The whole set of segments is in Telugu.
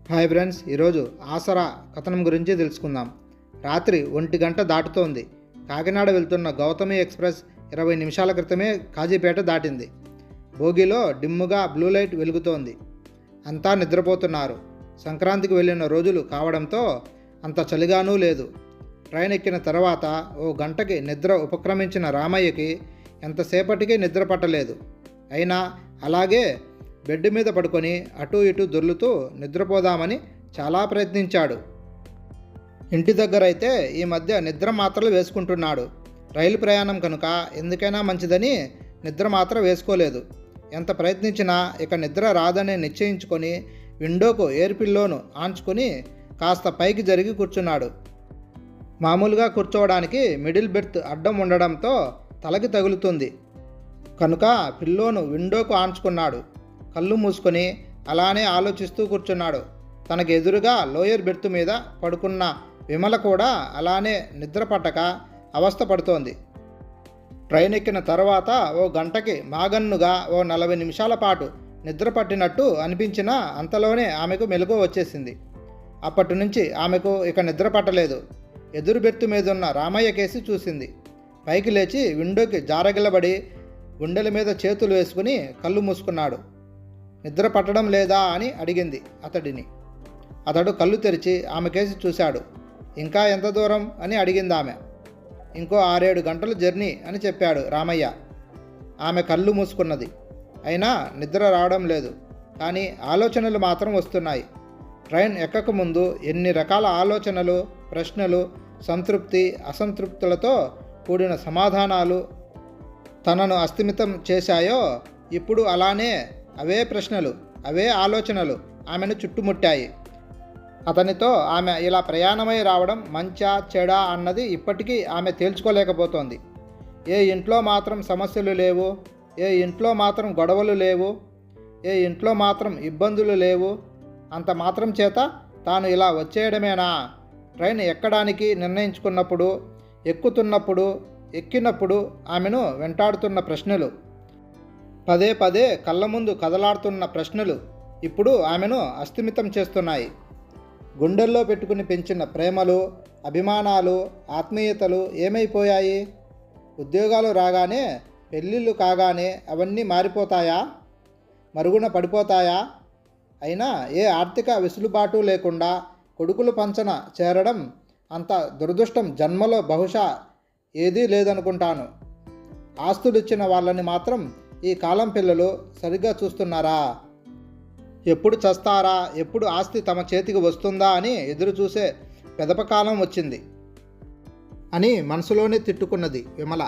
హాయ్ ఫ్రెండ్స్, ఈరోజు ఆసరా కథనం గురించి తెలుసుకుందాం. రాత్రి 1 గంట దాటుతోంది. కాకినాడ వెళ్తున్న గౌతమి ఎక్స్ప్రెస్ 20 నిమిషాల క్రితమే కాజీపేట దాటింది. బోగిలో డిమ్ముగా బ్లూ లైట్ వెలుగుతోంది. అంతా నిద్రపోతున్నారు. సంక్రాంతికి వెళ్ళిన రోజులు కావడంతో అంత చలిగానూ లేదు. ట్రైన్ ఎక్కిన తర్వాత 1 గంటకి నిద్ర ఉపక్రమించిన రామయ్యకి ఎంతసేపటికి నిద్ర పట్టలేదు. అయినా అలాగే బెడ్ మీద పడుకొని అటూ ఇటూ దొర్లుతూ నిద్రపోదామని చాలా ప్రయత్నించాడు. ఇంటి దగ్గరైతే ఈ మధ్య నిద్ర మాత్రలు వేసుకుంటున్నాడు. రైలు ప్రయాణం కనుక ఎందుకైనా మంచిదని నిద్ర మాత్రం వేసుకోలేదు. ఎంత ప్రయత్నించినా ఇక నిద్ర రాదని నిశ్చయించుకొని విండోకు ఎయిర్ పిల్లోను ఆంచుకొని కాస్త పైకి జరిగి కూర్చున్నాడు. మామూలుగా కూర్చోవడానికి మిడిల్ బెర్త్ అడ్డం ఉండడంతో తలకి తగులుతుంది కనుక పిల్లోను విండోకు ఆంచుకున్నాడు. కళ్ళు మూసుకొని అలానే ఆలోచిస్తూ కూర్చున్నాడు. తనకు ఎదురుగా లోయర్ బెర్త్ మీద పడుకున్న విమల కూడా అలానే నిద్ర పట్టక అవస్థ పడుతోంది. ట్రైన్ ఎక్కిన తర్వాత 1 గంటకి మాగన్నుగా 40 నిమిషాల పాటు నిద్ర పట్టినట్టు అనిపించినా అంతలోనే ఆమెకు మెలకువ వచ్చేసింది. అప్పటి నుంచి ఆమెకు ఇక నిద్ర పట్టలేదు. ఎదురు బెర్త్ మీదున్న రామయ్య కేసి చూసింది. పైకి లేచి విండోకి జారగిలబడి గుండెల మీద చేతులు వేసుకుని కళ్ళు మూసుకున్నాడు. నిద్ర పట్టడం లేదా అని అడిగింది అతడిని. అతడు కళ్ళు తెరిచి ఆమె కేసి చూశాడు. ఇంకా ఎంత దూరం అని అడిగింది ఆమె. ఇంకో 6-7 గంటల జర్నీ అని చెప్పాడు రామయ్య. ఆమె కళ్ళు మూసుకున్నది. అయినా నిద్ర రావడం లేదు. కానీ ఆలోచనలు మాత్రం వస్తున్నాయి. ట్రైన్ ఎక్కక ముందు ఎన్ని రకాల ఆలోచనలు, ప్రశ్నలు, సంతృప్తి, అసంతృప్తులతో కూడిన సమాధానాలు తనను అస్థిమితం చేశాయో ఇప్పుడు అలానే అవే ప్రశ్నలు, అవే ఆలోచనలు ఆమెను చుట్టుముట్టాయి. అతనితో ఆమె ఇలా ప్రయాణమై రావడం మంచా చెడా అన్నది ఇప్పటికీ ఆమె తేల్చుకోలేకపోతోంది. ఏ ఇంట్లో మాత్రం సమస్యలు లేవు, ఏ ఇంట్లో మాత్రం గొడవలు లేవు, ఏ ఇంట్లో మాత్రం ఇబ్బందులు లేవు, అంత మాత్రం చేత తాను ఇలా వచ్చేయడమేనా? ట్రైన్ ఎక్కడానికి నిర్ణయించుకున్నప్పుడు, ఎక్కుతున్నప్పుడు, ఎక్కినప్పుడు ఆమెను వెంటాడుతున్న ప్రశ్నలు, పదే పదే కళ్ళ ముందు కదలాడుతున్న ప్రశ్నలు ఇప్పుడు ఆమెను అస్థిమితం చేస్తున్నాయి. గుండెల్లో పెట్టుకుని పెంచిన ప్రేమలు, అభిమానాలు, ఆత్మీయతలు ఏమైపోయాయి? ఉద్యోగాలు రాగానే, పెళ్ళిళ్ళు కాగానే అవన్నీ మారిపోతాయా? మరుగున పడిపోతాయా? అయినా ఏ ఆర్థిక వెసులుబాటు లేకుండా కొడుకులు పంచన చేరడం అంత దురదృష్టం జన్మలో బహుశా ఏదీ లేదనుకుంటాను. ఆస్తులిచ్చిన వాళ్ళని మాత్రం ఈ కాలం పిల్లలు సరిగ్గా చూస్తున్నారా? ఎప్పుడు చస్తారా, ఎప్పుడు ఆస్తి తమ చేతికి వస్తుందా అని ఎదురు చూసే పెదపకాలం వచ్చింది అని మనసులోనే తిట్టుకున్నది విమల.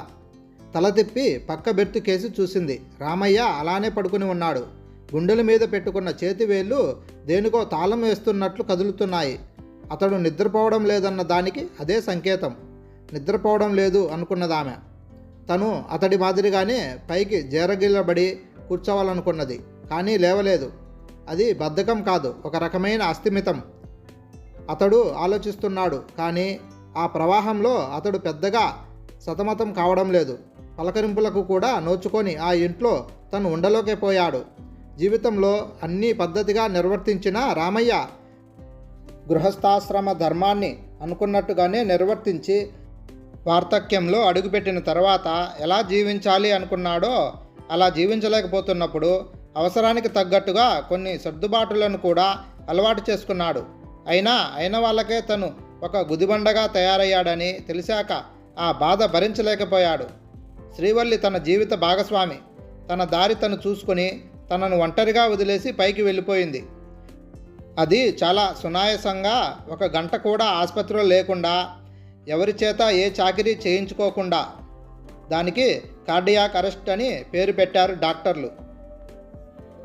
తల తిప్పి పక్క బెర్త్ కేసి చూసింది. రామయ్య అలానే పడుకుని ఉన్నాడు. గుండెల మీద పెట్టుకున్న చేతివేళ్ళు దేనికో తాళం వేస్తున్నట్లు కదులుతున్నాయి. అతడు నిద్రపోవడం లేదన్న దానికి అదే సంకేతం. నిద్రపోవడం లేదు అనుకున్నదామె. తను అతడి మాదిరిగానే పైకి జేరగిల్లబడి కూర్చోవాలనుకున్నది. కానీ లేవలేదు. అది బద్ధకం కాదు, ఒక రకమైన అస్థిమితం. అతడు ఆలోచిస్తున్నాడు. కానీ ఆ ప్రవాహంలో అతడు పెద్దగా సతమతం కావడం లేదు. పలకరింపులకు కూడా నోచుకొని ఆ ఇంట్లో తను ఉండలేకపోయాడు. జీవితంలో అన్నీ పద్ధతిగా నిర్వర్తించిన రామయ్య గృహస్థాశ్రమ ధర్మాన్ని అనుకున్నట్టుగానే నిర్వర్తించి వార్ధక్యంలో అడుగుపెట్టిన తర్వాత ఎలా జీవించాలి అనుకున్నాడో అలా జీవించలేకపోతున్నప్పుడు అవసరానికి తగ్గట్టుగా కొన్ని సర్దుబాటులను కూడా అలవాటు చేసుకున్నాడు. అయిన వాళ్ళకే తను ఒక గుదిబండగా తయారయ్యాడని తెలిసాక ఆ బాధ భరించలేకపోయాడు. శ్రీవల్లి తన జీవిత భాగస్వామి. తన దారి తను చూసుకుని తనను ఒంటరిగా వదిలేసి పైకి వెళ్ళిపోయింది. అది చాలా సునాయాసంగా. 1 గంట కూడా ఆసుపత్రిలో లేకుండా, ఎవరి చేత ఏ చాకిరీ చేయించుకోకుండా. దానికి కార్డియాక్ అరెస్ట్ అని పేరు పెట్టారు డాక్టర్లు.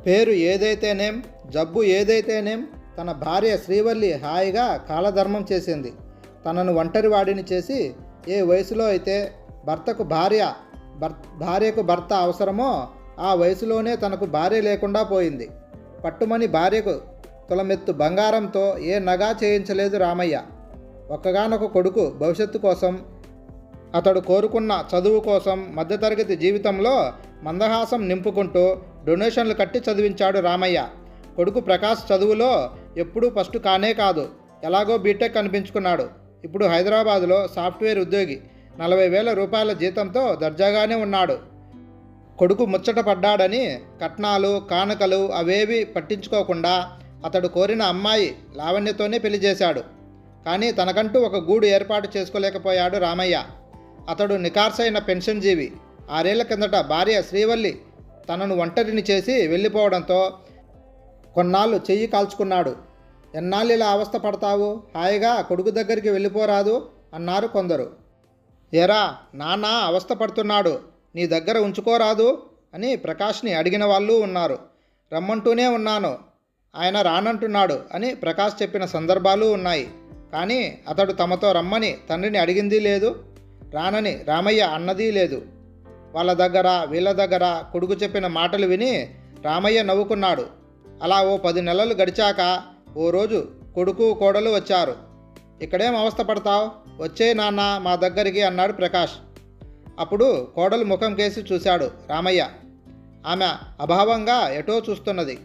పేరు ఏదైతేనేం, జబ్బు ఏదైతేనేం, తన భార్య శ్రీవల్లి హాయిగా కాలధర్మం చేసింది. తనను ఒంటరి వాడిని చేసి ఏ వయసులో అయితే భార్యకు భర్త అవసరమో ఆ వయసులోనే తనకు భార్య లేకుండా పోయింది. పట్టుమని భార్యకు తులమెత్తు బంగారంతో ఏ నగా చేయించలేదు రామయ్య. ఒక్కగానొక కొడుకు భవిష్యత్తు కోసం, అతడు కోరుకున్న చదువు కోసం మధ్యతరగతి జీవితంలో మందహాసం నింపుకుంటూ డొనేషన్లు కట్టి చదివించాడు రామయ్య. కొడుకు ప్రకాష్ చదువులో ఎప్పుడూ ఫస్ట్ కానే కాదు. ఎలాగో బీటెక్ అనిపించుకున్నాడు. ఇప్పుడు హైదరాబాదులో సాఫ్ట్వేర్ ఉద్యోగి. 40,000 రూపాయల జీతంతో దర్జాగానే ఉన్నాడు. కొడుకు ముచ్చట పడ్డాడని కట్నాలు కానుకలు అవేవి పట్టించుకోకుండా అతడు కోరిన అమ్మాయి లావణ్యతోనే పెళ్లి చేశాడు. కానీ తనకంటూ ఒక గూడు ఏర్పాటు చేసుకోలేకపోయాడు రామయ్య. అతడు నికార్సైన పెన్షన్ జీవి. 6 ఏళ్ల కిందట భార్య శ్రీవల్లి తనను ఒంటరిని చేసి వెళ్ళిపోవడంతో కొన్నాళ్ళు చెయ్యి కాల్చుకున్నాడు. ఎన్నాళ్ళు ఇలా అవస్థ పడతావు, హాయిగా కొడుకు దగ్గరికి వెళ్ళిపోరాదు అన్నారు కొందరు. ఏరా నాన్న అవస్థ పడుతున్నాడు, నీ దగ్గర ఉంచుకోరాదు అని ప్రకాష్ని అడిగిన వాళ్ళు ఉన్నారు. రమ్మంటూనే ఉన్నాను, ఆయన రానంటున్నాడు అని ప్రకాష్ చెప్పిన సందర్భాలు ఉన్నాయి. కానీ అతడు తమతో రమ్మని తండ్రిని అడిగింది లేదు, రానని రామయ్య అన్నదీ లేదు. వాళ్ళ దగ్గర వీళ్ళ దగ్గర కొడుకు చెప్పిన మాటలు విని రామయ్య నవ్వుకున్నాడు. అలా ఓ 10 నెలలు గడిచాక ఓ రోజు కొడుకు కోడలు వచ్చారు. ఇక్కడేం అవస్థ పడతావు, వచ్చే నాన్న మా దగ్గరికి అన్నాడు ప్రకాష్. అప్పుడు కోడలు ముఖం కేసి చూశాడు రామయ్య. ఆమె అభావంగా ఎటో చూస్తున్నది.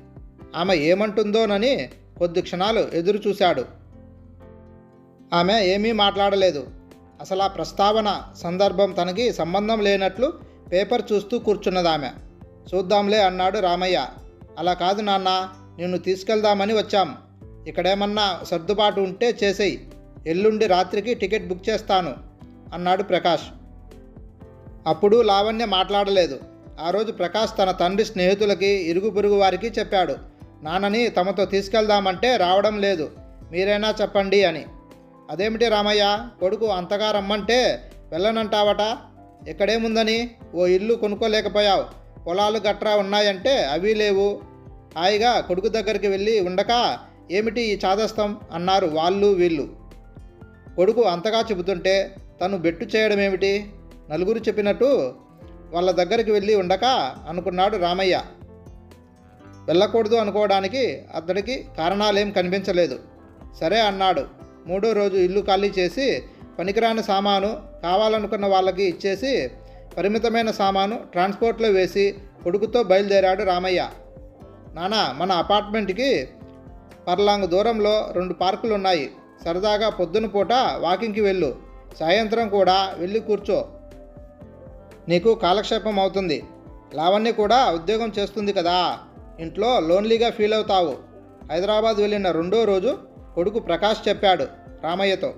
ఆమె ఏమంటుందోనని కొద్ది క్షణాలు ఎదురు చూశాడు. ఆమె ఏమీ మాట్లాడలేదు. అసలు ఆ ప్రస్తావన సందర్భం తనకి సంబంధం లేనట్లు పేపర్ చూస్తూ కూర్చున్నదామె. చూద్దాంలే అన్నాడు రామయ్య. అలా కాదు నాన్న, నిన్ను తీసుకెళ్దామని వచ్చాం. ఇక్కడేమన్నా సర్దుబాటు ఉంటే చేసేయి, ఎల్లుండి రాత్రికి టికెట్ బుక్ చేస్తాను అన్నాడు ప్రకాష్. అప్పుడు లావణ్య మాట్లాడలేదు. ఆ రోజు ప్రకాష్ తన తండ్రి స్నేహితులకి ఇరుగు పొరుగు వారికి చెప్పాడు, నాన్నని తమతో తీసుకెళ్దామంటే రావడం లేదు, మీరైనా చెప్పండి అని. అదేమిటి రామయ్య, కొడుకు అంతగా రమ్మంటే వెళ్ళనంటావట, ఎక్కడేముందని ఓ ఇల్లు కొనుక్కోలేకపోయావు, పొలాలు గట్రా ఉన్నాయంటే అవి లేవు, హాయిగా కొడుకు దగ్గరికి వెళ్ళి ఉండక ఏమిటి ఈ చాదస్తం అన్నారు వాళ్ళు వీళ్ళు. కొడుకు అంతగా చెబుతుంటే తను బెట్టు చేయడం ఏమిటి, నలుగురు చెప్పినట్టు వాళ్ళ దగ్గరికి వెళ్ళి ఉండక అనుకున్నాడు రామయ్య. వెళ్ళకూడదు అనుకోవడానికి అతడికి కారణాలేం కనిపించలేదు. సరే అన్నాడు. 3వ రోజు ఇల్లు ఖాళీ చేసి పనికిరాని సామాను కావాలనుకున్న వాళ్ళకి ఇచ్చేసి పరిమితమైన సామాను ట్రాన్స్పోర్ట్లో వేసి కొడుకుతో బయలుదేరాడు రామయ్య. నాన్న, మన అపార్ట్మెంట్కి పర్లాంగ్ దూరంలో 2 పార్కులు ఉన్నాయి. సరదాగా పొద్దున పూట వాకింగ్కి వెళ్ళు, సాయంత్రం కూడా వెళ్ళి కూర్చో, నీకు కాలక్షేపం అవుతుంది. లావణ్య కూడా ఉద్యోగం చేస్తుంది కదా, ఇంట్లో లోన్లీగా ఫీల్ అవుతావు. హైదరాబాద్ వెళ్ళిన 2వ రోజు కొడుకు ప్రకాష్ చెప్పాడు రామయ్యతో.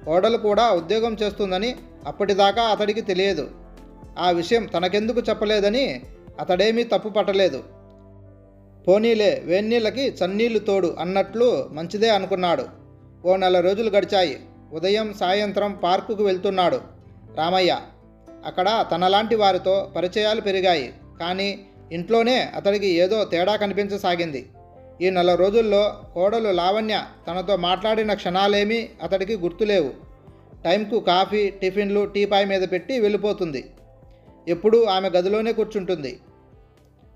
కోడలు కూడా ఉద్యోగం చేస్తుందని అప్పటిదాకా అతడికి తెలియదు. ఆ విషయం తనకెందుకు చెప్పలేదని అతడేమీ తప్పు పట్టలేదు. పోనీలే, వేన్నీళ్ళకి చన్నీళ్లు తోడు అన్నట్లు మంచిదే అనుకున్నాడు. ఓ 4 రోజులు గడిచాయి. ఉదయం సాయంత్రం పార్కుకు వెళ్తున్నాడు రామయ్య. అక్కడ తనలాంటి వారితో పరిచయాలు పెరిగాయి. కానీ ఇంట్లోనే అతడికి ఏదో తేడా కనిపించసాగింది. ఈ 4 రోజుల్లో కోడలు లావణ్య తనతో మాట్లాడిన క్షణాలేమీ అతడికి గుర్తులేవు. టైంకు కాఫీ టిఫిన్లు టీపాయ్ మీద పెట్టి వెళ్ళిపోతుంది. ఎప్పుడూ ఆమె గదిలోనే కూర్చుంటుంది.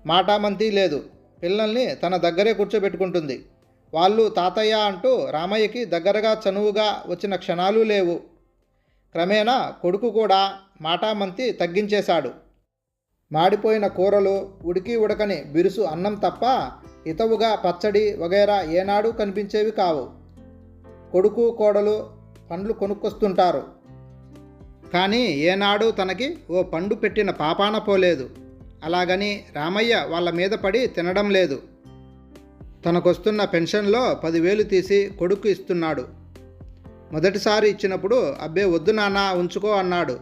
మాటామంతి లేదు. పిల్లల్ని తన దగ్గరే కూర్చోబెట్టుకుంటుంది. వాళ్ళు తాతయ్య అంటూ రామయ్యకి దగ్గరగా చనువుగా వచ్చిన క్షణాలు లేవు. క్రమేణా కొడుకు కూడా మాటామంతి తగ్గించేశాడు. మాడిపోయిన కూరలు, ఉడికి ఉడకని బిరుసు అన్నం తప్ప హితవుగా పచ్చడి వగైరా ఏనాడు కనిపించేవి కావు. కొడుకు కోడలు పండ్లు కొనుక్కొస్తుంటారు. కానీ ఏనాడు తనకి ఓ పండు పెట్టిన పాపాన పోలేదు. అలాగని రామయ్య వాళ్ళ మీద పడి తినడం లేదు. తనకొస్తున్న పెన్షన్లో 10,000 తీసి కొడుకు ఇస్తున్నాడు. మొదటిసారి ఇచ్చినప్పుడు అబ్బే వద్దు నాన్న ఉంచుకో అన్నాడు.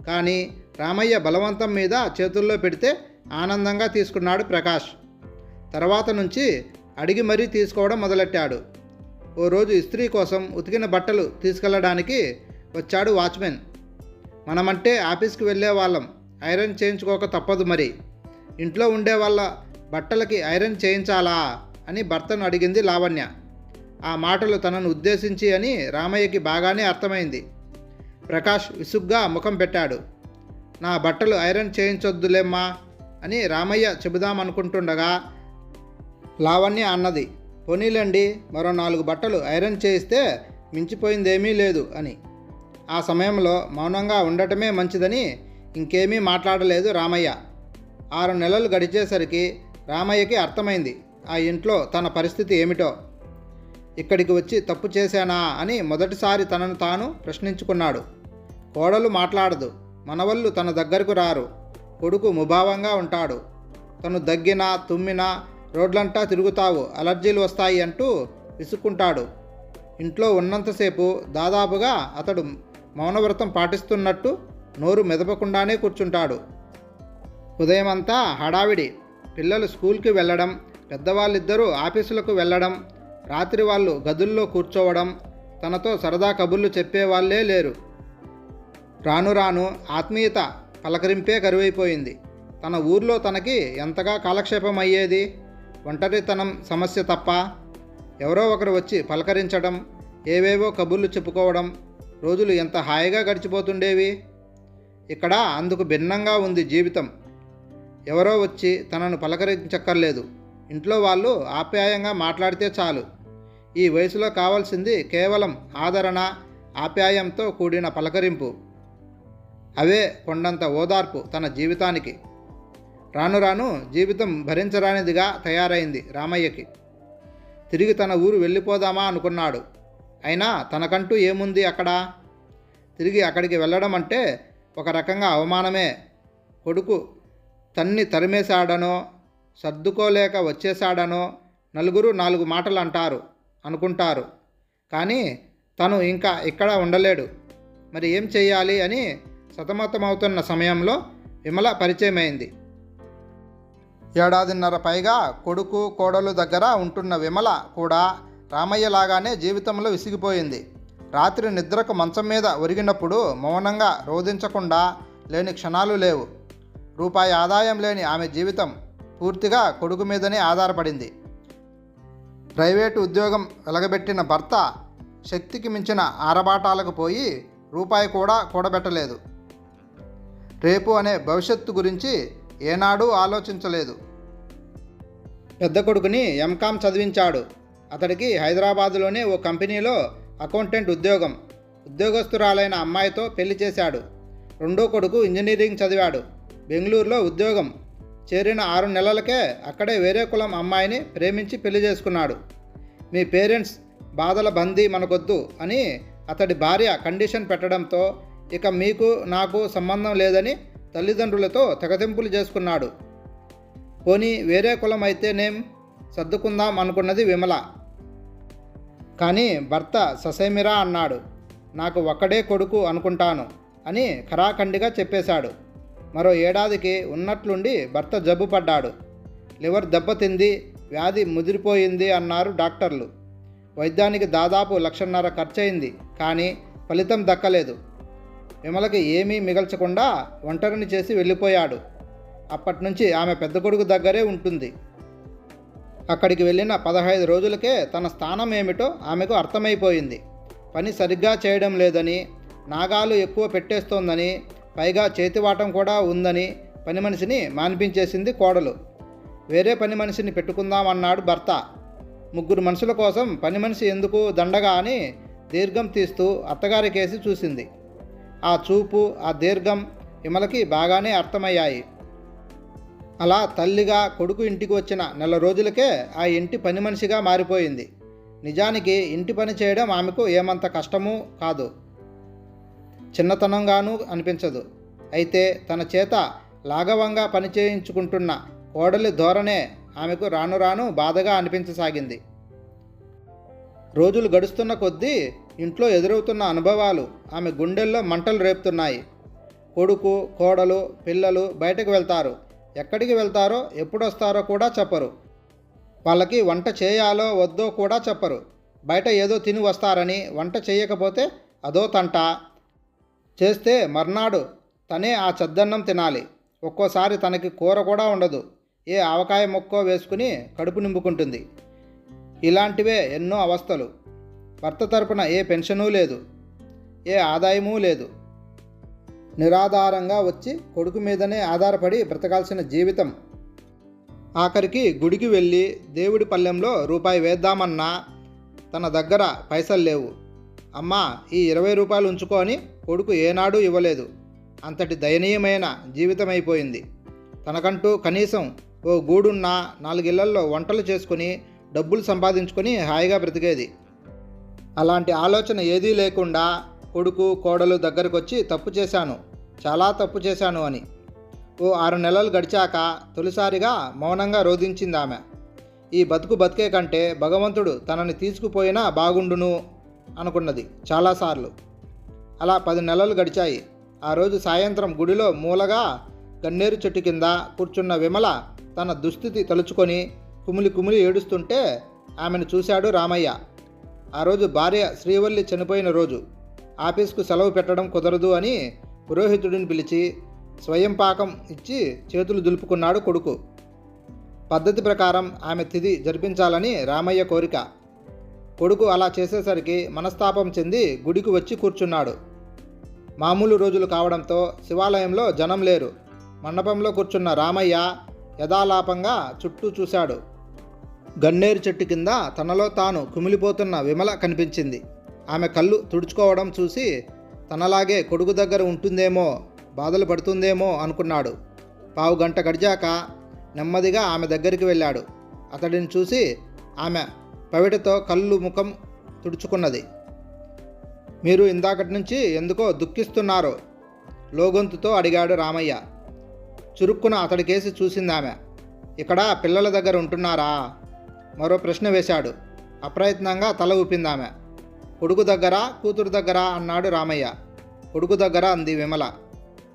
కానీ రామయ్య బలవంతం మీద చేతుల్లో పెడితే ఆనందంగా తీసుకున్నాడు ప్రకాష్. తర్వాత నుంచి అడిగి మరీ తీసుకోవడం మొదలెట్టాడు. ఓ రోజు ఇస్త్రీ కోసం ఉతికిన బట్టలు తీసుకెళ్ళడానికి వచ్చాడు వాచ్మెన్. మనమంటే ఆఫీస్కి వెళ్ళే వాళ్ళం, ఐరన్ చేయించుకోక తప్పదు, మరి ఇంట్లో ఉండే వాళ్ళ బట్టలకి ఐరన్ చేయించాలా అని భర్తను అడిగింది లావణ్య. ఆ మాటలు తనను ఉద్దేశించి అని రామయ్యకి బాగానే అర్థమైంది. ప్రకాష్ విసుగ్గా ముఖం పెట్టాడు. నా బట్టలు ఐరన్ చేయించొద్దులేమ్మా అని రామయ్య చెబుదామనుకుంటుండగా లావణ్య అన్నది, పోనీలండి, మరో 4 బట్టలు ఐరన్ చేయిస్తే మించిపోయిందేమీ లేదు అని. ఆ సమయంలో మౌనంగా ఉండటమే మంచిదని ఇంకేమీ మాట్లాడలేదు రామయ్య. 6 నెలలు గడిచేసరికి రామయ్యకి అర్థమైంది ఆ ఇంట్లో తన పరిస్థితి ఏమిటో. ఇక్కడికి వచ్చి తప్పు చేశానా అని మొదటిసారి తనను తాను ప్రశ్నించుకున్నాడు. కోడలు మాట్లాడదు, మనవళ్ళు తన దగ్గరకు రారు, కొడుకు ముభావంగా ఉంటాడు. తను దగ్గినా తుమ్మినా రోడ్లంటా తిరుగుతావు, అలర్జీలు వస్తాయి అంటూ విసుక్కుంటాడు. ఇంట్లో ఉన్నంతసేపు దాదాపుగా అతడు మౌనవ్రతం పాటిస్తున్నట్టు నోరు మెదపకుండానే కూర్చుంటాడు. ఉదయమంతా హడావిడి, పిల్లలు స్కూల్కి వెళ్ళడం, పెద్దవాళ్ళిద్దరూ ఆఫీసులకు వెళ్ళడం, రాత్రి వాళ్ళు గదుల్లో కూర్చోవడం, తనతో సరదా కబుర్లు చెప్పేవాళ్ళే లేరు. రాను రాను ఆత్మీయత పలకరింపే కరువైపోయింది. తన ఊర్లో తనకి ఎంతగా కాలక్షేపం అయ్యేది. ఒంటరితనం సమస్య తప్ప. ఎవరో ఒకరు వచ్చి పలకరించడం, ఏవేవో కబుర్లు చెప్పుకోవడం, రోజులు ఎంత హాయిగా గడిచిపోతుండేవి. ఇక్కడ అందుకు భిన్నంగా ఉంది జీవితం. ఎవరో వచ్చి తనను పలకరించక్కర్లేదు. ఇంట్లో వాళ్ళు ఆప్యాయంగా మాట్లాడితే చాలు. ఈ వయసులో కావాల్సింది కేవలం ఆదరణ, ఆప్యాయంతో కూడిన పలకరింపు. అవే కొండంత ఓదార్పు తన జీవితానికి. రాను రాను జీవితం భరించరానిదిగా తయారైంది రామయ్యకి. తిరిగి తన ఊరు వెళ్ళిపోదామా అనుకున్నాడు. అయినా తనకంటూ ఏముంది అక్కడ? తిరిగి అక్కడికి వెళ్ళడం అంటే ఒక రకంగా అవమానమే. కొడుకు తన్ని తరిమేశాడనో, సర్దుకోలేక వచ్చేశాడనో నలుగురు నాలుగు మాటలు అంటారు, అనుకుంటారు. కానీ తను ఇంకా ఇక్కడ ఉండలేడు. మరి ఏం చెయ్యాలి అని సతమతమవుతున్న సమయంలో విమల పరిచయమైంది. ఏడాదిన్నర పైగా కొడుకు కోడలు దగ్గర ఉంటున్న విమల కూడా రామయ్యలాగానే జీవితంలో విసిగిపోయింది. రాత్రి నిద్రకు మంచం మీద ఒరిగినప్పుడు మౌనంగా రోధించకుండా లేని క్షణాలు లేవు. రూపాయి ఆదాయం లేని ఆమె జీవితం పూర్తిగా కొడుకు మీదనే ఆధారపడింది. ప్రైవేటు ఉద్యోగం వెలగబెట్టిన భర్త శక్తికి మించిన ఆరబాటాలకు పోయి రూపాయి కూడా కూడబెట్టలేదు. రేపు అనే భవిష్యత్తు గురించి ఏనాడూ ఆలోచించలేదు. పెద్ద కొడుకుని ఎంకామ్ చదివించాడు. అతడికి హైదరాబాదులోనే ఓ కంపెనీలో అకౌంటెంట్ ఉద్యోగం. ఉద్యోగస్తురాలైన అమ్మాయితో పెళ్లి చేశాడు. రెండో కొడుకు ఇంజనీరింగ్ చదివాడు. బెంగళూరులో ఉద్యోగం. చేరిన 6 నెలలకే అక్కడే వేరే కులం అమ్మాయిని ప్రేమించి పెళ్లి చేసుకున్నాడు. మీ పేరెంట్స్ బాధల బందీ మనకొద్దు అని అతడి భార్య కండిషన్ పెట్టడంతో ఇక మీకు నాకు సంబంధం లేదని తల్లిదండ్రులతో తెగతింపులు చేసుకున్నాడు. పోనీ వేరే కులం అయితేనేం సర్దుకుందాం అనుకున్నది విమల. కానీ భర్త ససేమిరా అన్నాడు. నాకు ఒక్కడే కొడుకు అనుకుంటాను అని ఖరాఖండిగా చెప్పేశాడు. మరో ఏడాదికి ఉన్నట్లుండి భర్త జబ్బు పడ్డాడు. లివర్ దెబ్బతింది, వ్యాధి ముదిరిపోయింది అన్నారు డాక్టర్లు. వైద్యానికి దాదాపు 1,50,000 ఖర్చయింది. కానీ ఫలితం దక్కలేదు. విమలకి ఏమీ మిగల్చకుండా ఒంటరిని చేసి వెళ్ళిపోయాడు. అప్పటినుంచి ఆమె పెద్ద కొడుకు దగ్గరే ఉంటుంది. అక్కడికి వెళ్ళిన 15 రోజులకే తన స్థానం ఏమిటో ఆమెకు అర్థమైపోయింది. పని సరిగ్గా చేయడం లేదని, నాగాలు ఎక్కువ పెట్టేస్తోందని, పైగా చేతివాటం కూడా ఉందని పని మనిషిని మాన్పించేసింది కోడలు. వేరే పని మనిషిని పెట్టుకుందామన్నాడు భర్త. 3 మనుషుల కోసం పని మనిషి ఎందుకు దండగా అని దీర్ఘం తీస్తూ అత్తగారి కేసి చూసింది. ఆ చూపు, ఆ దీర్ఘం విమలకి బాగానే అర్థమయ్యాయి. అలా తల్లిగా కొడుకు ఇంటికి వచ్చిన నెల రోజులకే ఆ ఇంటి పని మనిషిగా మారిపోయింది. నిజానికి ఇంటి పని చేయడం ఆమెకు ఏమంత కష్టమూ కాదు, చిన్నతనంగానూ అనిపించదు. అయితే తన చేత లాఘవంగా పని చేయించుకుంటున్న కోడలి ధోరణే ఆమెకు రాను రాను బాధగా అనిపించసాగింది. రోజులు గడుస్తున్న కొద్దీ ఇంట్లో ఎదురవుతున్న అనుభవాలు ఆమె గుండెల్లో మంటలు రేపుతున్నాయి. కొడుకు, కోడలు, పిల్లలు బయటకు వెళ్తారు. ఎక్కడికి వెళ్తారో, ఎప్పుడొస్తారో కూడా చెప్పరు. వాళ్ళకి వంట చేయాలో వద్దో కూడా చెప్పరు. బయట ఏదో తిని వస్తారని వంట చేయకపోతే అదో తంట. చేస్తే మర్నాడు తనే ఆ చద్దన్నం తినాలి. ఒక్కోసారి తనకి కూర కూడా ఉండదు. ఏ ఆవకాయ ముక్కో వేసుకుని కడుపు నింపుకుంటుంది. ఇలాంటివే ఎన్నో అవస్థలు. భర్త తరపున ఏ పెన్షనూ లేదు, ఏ ఆదాయమూ లేదు. నిరాధారంగా వచ్చి కొడుకు మీదనే ఆధారపడి బ్రతకాల్సిన జీవితం. ఆఖరికి గుడికి వెళ్ళి దేవుడి పళ్ళెంలో రూపాయి వేద్దామన్నా తన దగ్గర పైసలు లేవు. అమ్మా, ఈ 20 రూపాయలు ఉంచుకో అని కొడుకు ఏనాడూ ఇవ్వలేదు. అంతటి దయనీయమైన జీవితమైపోయింది. తనకంటూ కనీసం ఓ గూడున్న 4 ఇళ్లల్లో వంటలు చేసుకుని డబ్బులు సంపాదించుకొని హాయిగా బ్రతికేది. అలాంటి ఆలోచన ఏదీ లేకుండా కొడుకు కోడలు దగ్గరకు వచ్చి తప్పు చేశాను, చాలా తప్పు చేశాను అని ఓ 6 నెలలు గడిచాక తొలిసారిగా మౌనంగా రోధించింది ఆమె. ఈ బతుకు బతికే కంటే భగవంతుడు తనని తీసుకుపోయినా బాగుండును అనుకున్నది చాలాసార్లు. అలా 10 నెలలు గడిచాయి. ఆ రోజు సాయంత్రం గుడిలో మూలగా గన్నేరు చెట్టు కింద కూర్చున్న విమల తన దుస్థితి తలుచుకొని కుమిలి కుమిలి ఏడుస్తుంటే ఆమెను చూశాడు రామయ్య. ఆ రోజు భార్య శ్రీవల్లి చనిపోయిన రోజు. ఆఫీస్కు సెలవు పెట్టడం కుదరదు అని పురోహితుడిని పిలిచి స్వయం పాకం ఇచ్చి చేతులు దులుపుకున్నాడు కొడుకు. పద్ధతి ప్రకారం ఆమె తిథి జరిపించాలని రామయ్య కోరిక. కొడుకు అలా చేసేసరికి మనస్తాపం చెంది గుడికి వచ్చి కూర్చున్నాడు. మామూలు రోజులు కావడంతో శివాలయంలో జనం లేరు. మండపంలో కూర్చున్న రామయ్య యథాలాపంగా చుట్టూ చూశాడు. గన్నేరు చెట్టు కింద తనలో తాను కుమిలిపోతున్న విమల కనిపించింది. ఆమె కళ్ళు తుడుచుకోవడం చూసి తనలాగే కొడుకు దగ్గర ఉంటుందేమో, బాధలు పడుతుందేమో అనుకున్నాడు. పావుగంట గడిచాక నెమ్మదిగా ఆమె దగ్గరికి వెళ్ళాడు. అతడిని చూసి ఆమె పవిటతో కళ్ళు ముఖం తుడుచుకున్నది. మీరు ఇందాకటి నుంచి ఎందుకో దుఃఖిస్తున్నారో లోగొంతుతో అడిగాడు రామయ్య. చురుక్కున అతడికేసి చూసింది ఆమె. ఇక్కడ పిల్లల దగ్గర ఉంటున్నారా? మరో ప్రశ్న వేశాడు. అప్రయత్నంగా తల ఊపిందామె. కొడుకు దగ్గర కూతురు దగ్గర అన్నాడు రామయ్య. కొడుకు దగ్గర అంది విమల.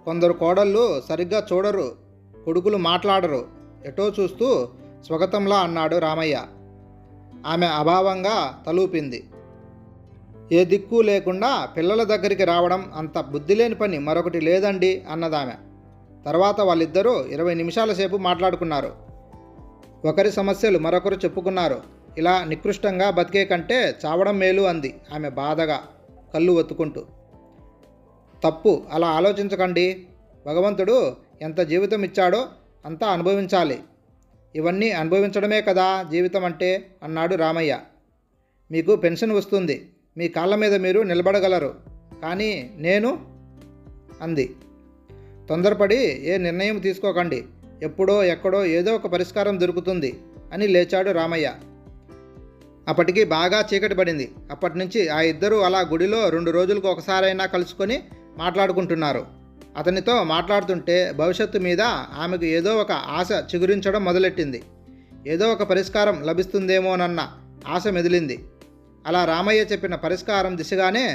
కొందరు కోడళ్ళు సరిగ్గా చూడరు, కొడుకులు మాట్లాడరు, ఎటో చూస్తూ స్వగతంలా అన్నాడు రామయ్య. ఆమె అభావంగా తలూపింది. ఏ దిక్కు లేకుండా పిల్లల దగ్గరికి రావడం అంత బుద్ధిలేని పని మరొకటి లేదండి అన్నదామె. తర్వాత వాళ్ళిద్దరూ 20 నిమిషాల సేపు మాట్లాడుకున్నారు. ఒకరి సమస్యలు మరొకరు చెప్పుకున్నారు. ఇలా నికృష్టంగా బతికే కంటే చావడం మేలు అంది ఆమె బాధగా కళ్ళు ఒత్తుకుంటూ. తప్పు, అలా ఆలోచించకండి. భగవంతుడు ఎంత జీవితం ఇచ్చాడో అంతా అనుభవించాలి. ఇవన్నీ అనుభవించడమే కదా జీవితం అంటే అన్నాడు రామయ్య. మీకు పెన్షన్ వస్తుంది, మీ కాళ్ళ మీద మీరు నిలబడగలరు, కానీ నేను అంది. తొందరపడి ఏ నిర్ణయం తీసుకోకండి, ఎప్పుడో ఎక్కడో ఏదో ఒక పరిష్కారం దొరుకుతుంది అని లేచాడు రామయ్య. అప్పటికి బాగా చీకటి పడింది. అప్పటి నుంచి ఆ ఇద్దరూ అలా గుడిలో 2 రోజులకు ఒకసారైనా కలుసుకొని మాట్లాడుకుంటున్నారు. అతనితో మాట్లాడుతుంటే భవిష్యత్తు మీద ఆమెకు ఏదో ఒక ఆశ చిగురించడం మొదలెట్టింది. ఏదో ఒక పరిష్కారం లభిస్తుందేమోనన్న ఆశ మెదిలింది. అలా రామయ్య చెప్పిన పరిష్కారం దిశగానే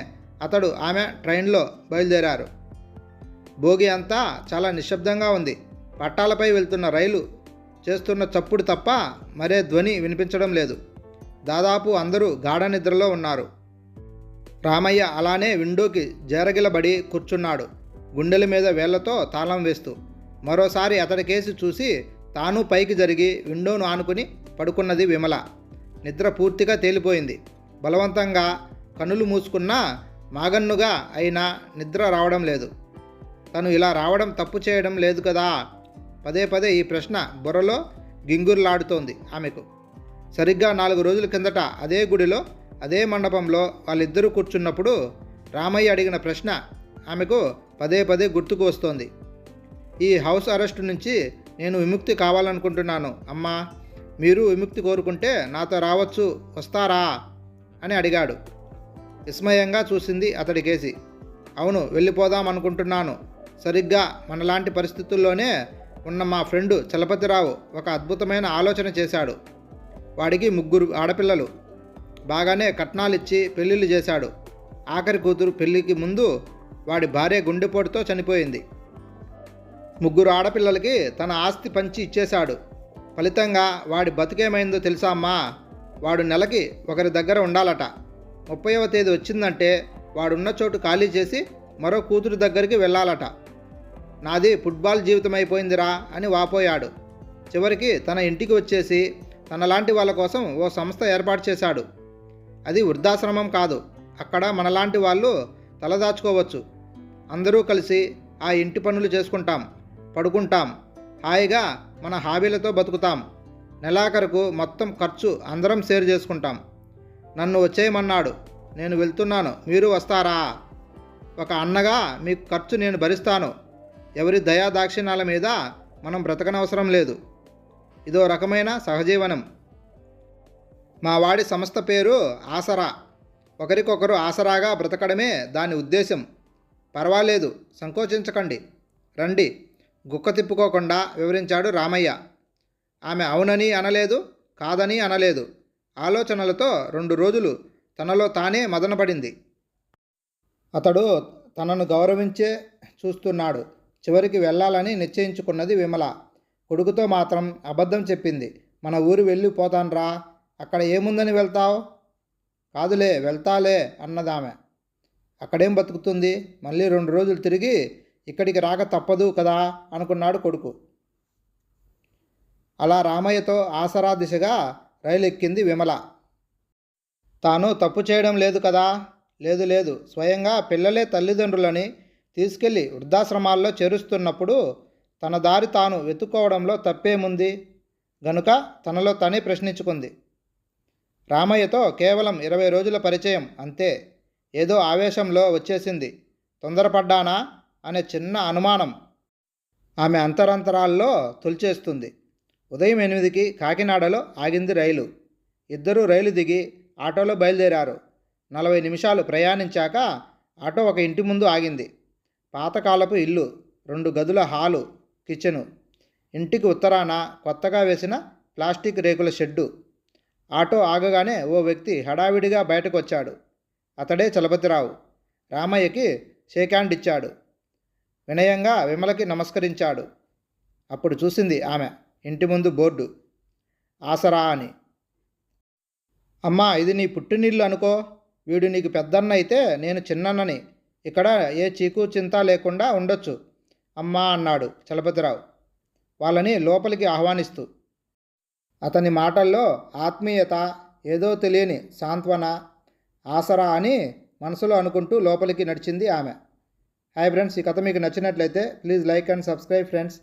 అతడు ఆమె ట్రైన్లో బయలుదేరారు. భోగి అంతా చాలా నిశ్శబ్దంగా ఉంది. పట్టాలపై వెళ్తున్న రైలు చేస్తున్న చప్పుడు తప్ప మరే ధ్వని వినిపించడం లేదు. దాదాపు అందరూ గాఢ నిద్రలో ఉన్నారు. రామయ్య అలానే విండోకి జేరగిలబడి కూర్చున్నాడు, గుండెల మీద వేళ్లతో తాళం వేస్తూ. మరోసారి అతడికేసి చూసి తాను పైకి జరిగి విండోను ఆనుకుని పడుకున్నది విమల. నిద్ర పూర్తిగా తేలిపోయింది. బలవంతంగా కన్నులు మూసుకున్నా మాగన్నుగా అయినా నిద్ర రావడం లేదు. తను ఇలా రావడం తప్పు చేయడం లేదు కదా? పదే పదే ఈ ప్రశ్న బుర్రలో గింగుర్లాడుతోంది ఆమెకు. సరిగ్గా 4 రోజుల కిందట అదే గుడిలో అదే మండపంలో వాళ్ళిద్దరూ కూర్చున్నప్పుడు రామయ్య అడిగిన ప్రశ్న ఆమెకు పదే పదే గుర్తుకు వస్తోంది. ఈ హౌస్ అరెస్ట్ నుంచి నేను విముక్తి కావాలనుకుంటున్నాను అమ్మా, మీరు విముక్తి కోరుకుంటే నాతో రావచ్చు, వస్తారా అని అడిగాడు. విస్మయంగా చూసింది అతడికేసి. అవును, వెళ్ళిపోదాం అనుకుంటున్నాను. సరిగ్గా మనలాంటి పరిస్థితుల్లోనే ఉన్న మా ఫ్రెండు చలపతిరావు ఒక అద్భుతమైన ఆలోచన చేశాడు. వాడికి 3 ఆడపిల్లలు. బాగానే కట్నాలిచ్చి పెళ్ళిళ్ళు చేశాడు. ఆఖరి కూతురు పెళ్ళికి ముందు వాడి భార్య గుండెపోటుతో చనిపోయింది. 3 ఆడపిల్లలకి తన ఆస్తి పంచి ఇచ్చేశాడు. ఫలితంగా వాడి బతికేమైందో తెలుసా అమ్మా? వాడు నెలకి ఒకరి దగ్గర ఉండాలట. 30వ తేదీ వచ్చిందంటే వాడున్న చోటు ఖాళీ చేసి మరో కూతురు దగ్గరికి వెళ్ళాలట. నాది ఫుట్బాల్ జీవితం అయిపోయిందిరా అని వాపోయాడు. చివరికి తన ఇంటికి వచ్చేసి తనలాంటి వాళ్ళ కోసం ఓ సంస్థ ఏర్పాటు చేశాడు. అది వృద్ధాశ్రమం కాదు, అక్కడ మనలాంటి వాళ్ళు తలదాచుకోవచ్చు. అందరూ కలిసి ఆ ఇంటి పనులు చేసుకుంటాం, పడుకుంటాం, హాయిగా మన హాబీలతో బతుకుతాం. నెలాఖరుకు మొత్తం ఖర్చు అందరం షేర్ చేసుకుంటాం. నన్ను వచ్చేయమన్నాడు, నేను వెళ్తున్నాను, మీరు వస్తారా? ఒక అన్నగా మీకు ఖర్చు నేను భరిస్తాను. ఎవరి దయా దాక్షిణ్యాల మీద మనం బ్రతకనవసరం లేదు. ఇదో రకమైన సహజీవనం. మా వాడి సంస్థ పేరు ఆసరా. ఒకరికొకరు ఆసరాగా బ్రతకడమే దాని ఉద్దేశం. పర్వాలేదు, సంకోచించకండి, రండి, గుక్క తిప్పుకోకుండా వివరించాడు రామయ్య. ఆమె అవునని అనలేదు, కాదని అనలేదు. ఆలోచనలతో 2 రోజులు తనలో తానే మదనపడింది. అతడు తనను గౌరవించే చూస్తున్నాడు. చివరికి వెళ్ళాలని నిశ్చయించుకున్నది విమల. కొడుకుతో మాత్రం అబద్ధం చెప్పింది. మన ఊరు వెళ్ళిపోతాన్రా, అక్కడ ఏముందని వెళ్తావు? కాదులే, వెళ్తాలే అన్నదామె. అక్కడేం బతుకుతుంది? మళ్ళీ 2 రోజులు తిరిగి ఇక్కడికి రాక తప్పదు కదా అనుకున్నాడు కొడుకు. అలా రామయ్యతో ఆసరా దిశగా రైలు ఎక్కింది విమల. తాను తప్పు చేయడం లేదు కదా? లేదు లేదు, స్వయంగా పిల్లలే తల్లిదండ్రులని తీసుకెళ్లి వృద్ధాశ్రమాల్లో చేరుస్తున్నప్పుడు తన దారి తాను వెతుక్కోవడంలో తప్పేముంది గనుక తనలో తనే ప్రశ్నించుకుంది. రామయ్యతో కేవలం 20 రోజుల పరిచయం అంతే. ఏదో ఆవేశంలో వచ్చేసింది. తొందరపడ్డానా అనే చిన్న అనుమానం ఆమె అంతరంతరాల్లో తొలిచేస్తుంది. ఉదయం 8కి కాకినాడలో ఆగింది రైలు. ఇద్దరూ రైలు దిగి ఆటోలో బయలుదేరారు. 40 నిమిషాలు ప్రయాణించాక ఆటో ఒక ఇంటి ముందు ఆగింది. పాతకాలపు ఇల్లు, 2 గదుల హాలు, కిచెను. ఇంటికి ఉత్తరాన కొత్తగా వేసిన ప్లాస్టిక్ రేకుల షెడ్డు. ఆటో ఆగగానే ఓ వ్యక్తి హడావిడిగా బయటకు వచ్చాడు. అతడే చలపతిరావు. రామయ్యకి షేక్ హ్యాండ్ ఇచ్చాడు. వినయంగా విమలకి నమస్కరించాడు. అప్పుడు చూసింది ఆమె ఇంటి ముందు బోర్డు, ఆసరా అని. అమ్మా, ఇది నీ పుట్టినిల్లు అనుకో. వీడు నీకు పెద్దన్న అయితే నేను చిన్నన్నని. ఇక్కడ ఏ చీకు చింత లేకుండా ఉండొచ్చు అమ్మా అన్నాడు చలపతిరావు వాళ్ళని లోపలికి ఆహ్వానిస్తూ. అతని మాటల్లో ఆత్మీయత, ఏదో తెలియని సాంత్వన, ఆసరా అని మనసులో అనుకుంటూ లోపలికి నడిచింది ఆమె. హాయ్ ఫ్రెండ్స్, ఈ కథ మీకు నచ్చినట్లయితే please like and subscribe friends.